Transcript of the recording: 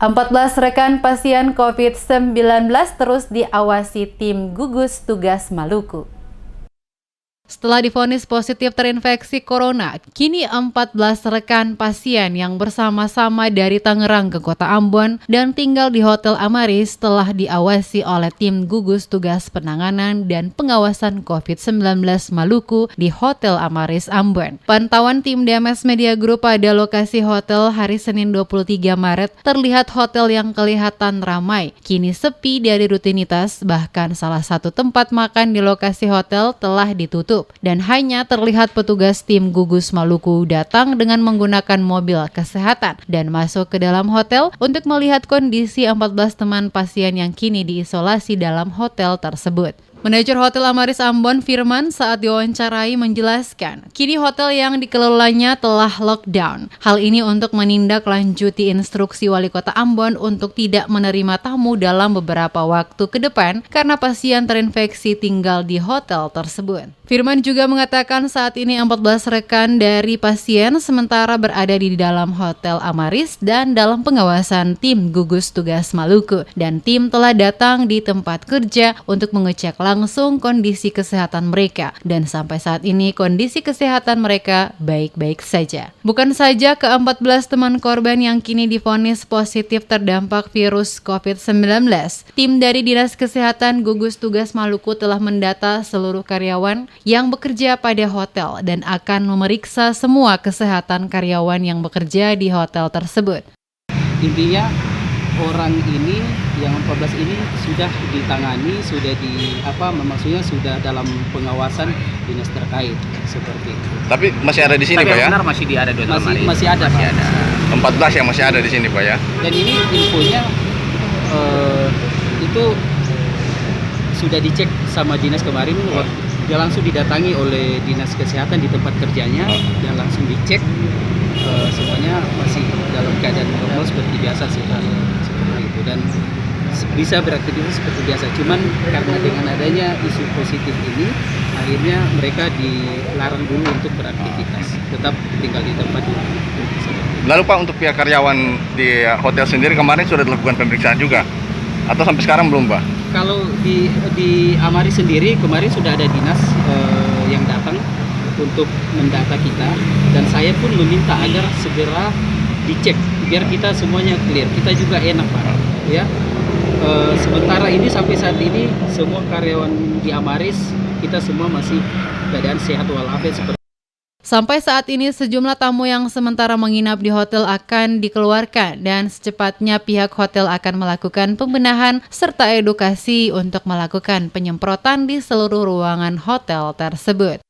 14 rekan pasien COVID-19 terus diawasi tim gugus tugas Maluku. Setelah divonis positif terinfeksi corona, kini 14 rekan pasien yang bersama-sama dari Tangerang ke Kota Ambon dan tinggal di Hotel Amaris telah diawasi oleh tim gugus tugas penanganan dan pengawasan COVID-19 Maluku di Hotel Amaris Ambon. Pantauan tim DMS Media Group pada lokasi hotel hari Senin 23 Maret terlihat hotel yang kelihatan ramai, kini sepi dari rutinitas, bahkan salah satu tempat makan di lokasi hotel telah ditutup. Dan hanya terlihat petugas tim gugus Maluku datang dengan menggunakan mobil kesehatan dan masuk ke dalam hotel untuk melihat kondisi 14 teman pasien yang kini diisolasi dalam hotel tersebut. Manajer Hotel Amaris Ambon Firman saat diwawancarai menjelaskan, kini hotel yang dikelolanya telah lockdown. Hal ini untuk menindaklanjuti instruksi Wali Kota Ambon untuk tidak menerima tamu dalam beberapa waktu ke depan karena pasien terinfeksi tinggal di hotel tersebut. Firman juga mengatakan saat ini 14 rekan dari pasien sementara berada di dalam Hotel Amaris dan dalam pengawasan tim gugus tugas Maluku, dan tim telah datang di tempat kerja untuk mengecek langsung kondisi kesehatan mereka, dan sampai saat ini kondisi kesehatan mereka baik-baik saja. Bukan saja ke-14 teman korban yang kini divonis positif terdampak virus COVID-19, tim dari Dinas Kesehatan Gugus Tugas Maluku telah mendata seluruh karyawan yang bekerja pada hotel dan akan memeriksa semua kesehatan karyawan yang bekerja di hotel tersebut. Intinya orang ini yang 14 ini sudah ditangani, sudah maksudnya sudah dalam pengawasan dinas terkait seperti itu. Tapi masih ada di sini, Pak ya? Benar masih ada di Hotel Amaris. Masih ada. 14 yang masih ada di sini, Pak ya? Dan ini infonya itu sudah dicek sama dinas kemarin, dia langsung didatangi oleh dinas kesehatan di tempat kerjanya dan langsung dicek semuanya masih dalam keadaan normal seperti biasa seperti itu, dan bisa beraktivitas seperti biasa. Cuman karena dengan adanya isu positif ini, akhirnya mereka dilarang dulu untuk beraktivitas, tetap tinggal di tempat dulu. Lalu Pak, untuk pihak karyawan di hotel sendiri kemarin sudah dilakukan pemeriksaan juga? Atau sampai sekarang belum, Pak? Kalau di Amaris sendiri kemarin sudah ada dinas yang datang untuk mendata kita, dan saya pun meminta agar segera dicek biar kita semuanya clear, kita juga enak, Pak, ya. Sementara ini sampai saat ini semua karyawan di Amaris kita semua masih keadaan sehat walafiat seperti. Sampai saat ini sejumlah tamu yang sementara menginap di hotel akan dikeluarkan dan secepatnya pihak hotel akan melakukan pembenahan serta edukasi untuk melakukan penyemprotan di seluruh ruangan hotel tersebut.